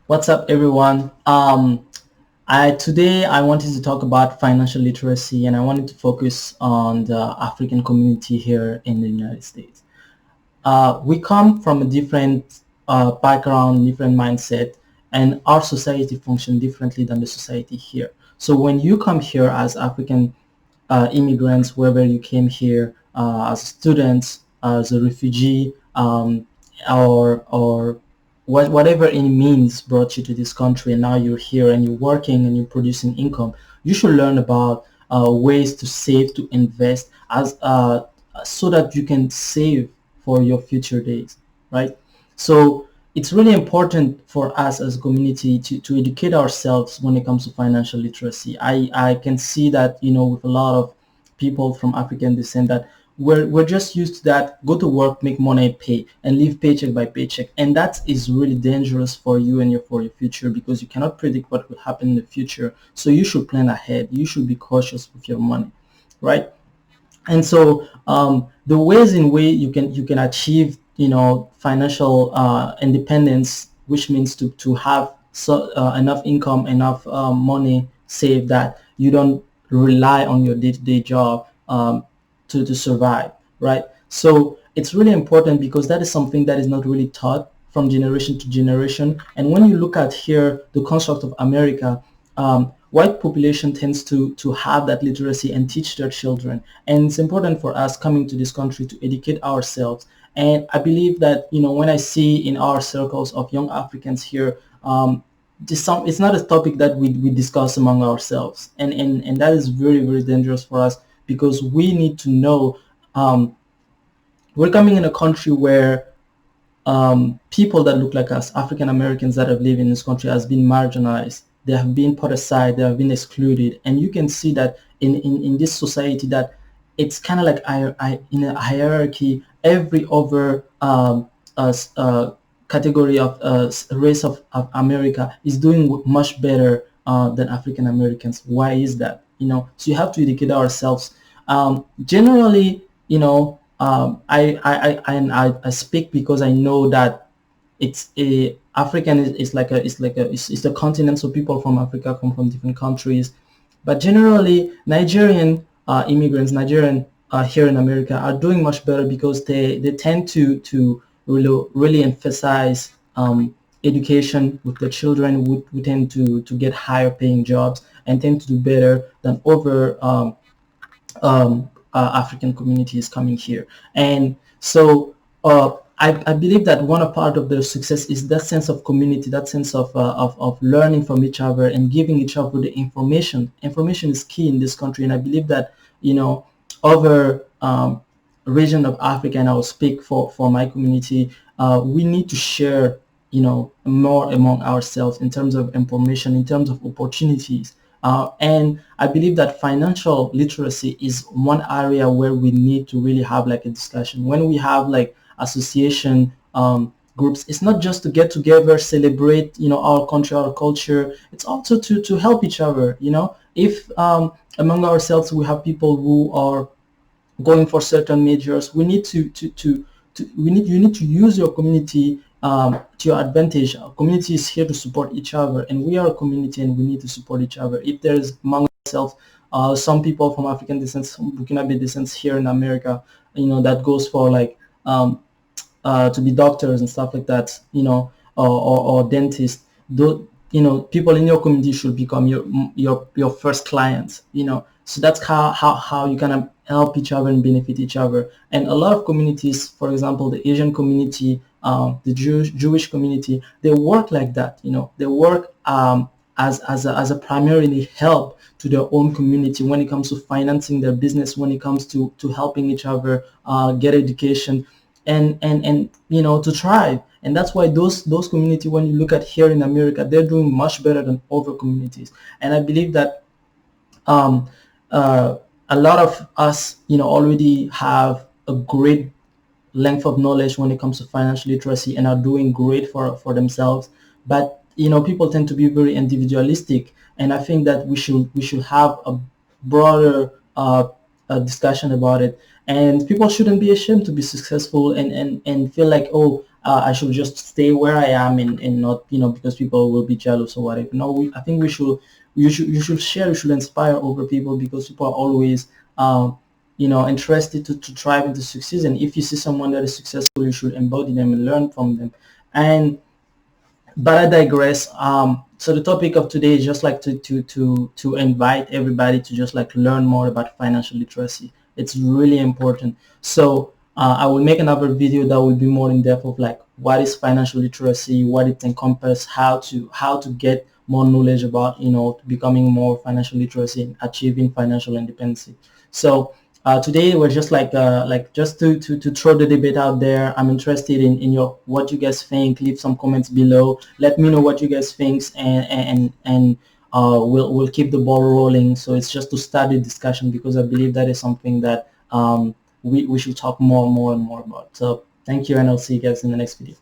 What's up, everyone? Today I wanted to talk about financial literacy, and I wanted to focus on the African community here in the United States. We come from a different background, different mindset, and our society function differently than the society here. So when you come here as African immigrants, wherever you came here as students, as a refugee, or whatever it means brought you to this country, and now you're here and you're working and you're producing income, you should learn about ways to save, to invest, as so that you can save for your future days, right? So it's really important for us as a community to educate ourselves when it comes to financial literacy. I can see that, with a lot of people from African descent, that we're just used to that: go to work, make money, pay, and live paycheck by paycheck. And that is really dangerous for you and for your future, because you cannot predict what will happen in the future. So you should plan ahead. You should be cautious with your money, right? And so the ways in way you can achieve, financial independence, which means to have enough income, enough money saved, that you don't rely on your day-to-day job to survive, right? So it's really important, because that is something that is not really taught from generation to generation. And when you look at here the construct of America, white population tends to have that literacy and teach their children. And it's important for us coming to this country to educate ourselves. And I believe that, when I see in our circles of young Africans here, it's not a topic that we discuss among ourselves. And that is very, very dangerous for us, because we need to know, we're coming in a country where people that look like us, African Americans that have lived in this country, has been marginalized. They have been put aside. They have been excluded. And you can see that in this society, that it's kind of like in a hierarchy. Every other category of race of America is doing much better than African Americans. Why is that? So you have to educate ourselves. Generally, I speak because I know that it's a African is the continent. So people from Africa come from different countries, but generally Nigerian immigrants, Nigerian here in America, are doing much better, because they tend to really emphasize education with their children. We tend to get higher paying jobs and tend to do better than other African communities coming here. And so I believe that one part of their success is that sense of community, that sense of learning from each other and giving each other the information. Information is key in this country, and I believe that, other region of Africa, and I will speak for my community, we need to share, more among ourselves in terms of information, in terms of opportunities. And I believe that financial literacy is one area where we need to really have like a discussion. When we have like association groups, it's not just to get together, celebrate, our country, our culture. It's also to help each other. If among ourselves we have people who are going for certain majors, we need you need to use your community to your advantage. Our community is here to support each other, and we are a community, and we need to support each other. If there's among ourselves some people from African descent, some Burkinabe descent here in America, that goes for like to be doctors and stuff like that, or dentists. Though, people in your community should become your first clients. So that's how you kind of help each other and benefit each other. And a lot of communities, for example, the Asian community, the Jewish community, they work like that. They work as a primarily help to their own community when it comes to financing their business, when it comes to helping each other get education, and to thrive. And that's why those community, when you look at here in America, they're doing much better than other communities. And I believe that um, a lot of us, already have a great length of knowledge when it comes to financial literacy, and are doing great for themselves. But people tend to be very individualistic, and I think that we should have a broader discussion about it. And people shouldn't be ashamed to be successful, and feel like, oh, I should just stay where I am and not, because people will be jealous or whatever. No, I think you should share, you should inspire over people, because people are always interested to thrive and to succeed. And if you see someone that is successful, you should embody them and learn from them. And but I digress. So the topic of today is just like to invite everybody to just like learn more about financial literacy. It's really important. So I will make another video that will be more in depth of like what is financial literacy, what it encompasses, how to get more knowledge about becoming more financial literacy and achieving financial independence. So today we're just like just to throw the debate out there. I'm interested in your what you guys think. Leave some comments below. Let me know what you guys think, and we'll keep the ball rolling. So it's just to start the discussion, because I believe that is something that we should talk more and more about. So thank you, and I'll see you guys in the next video.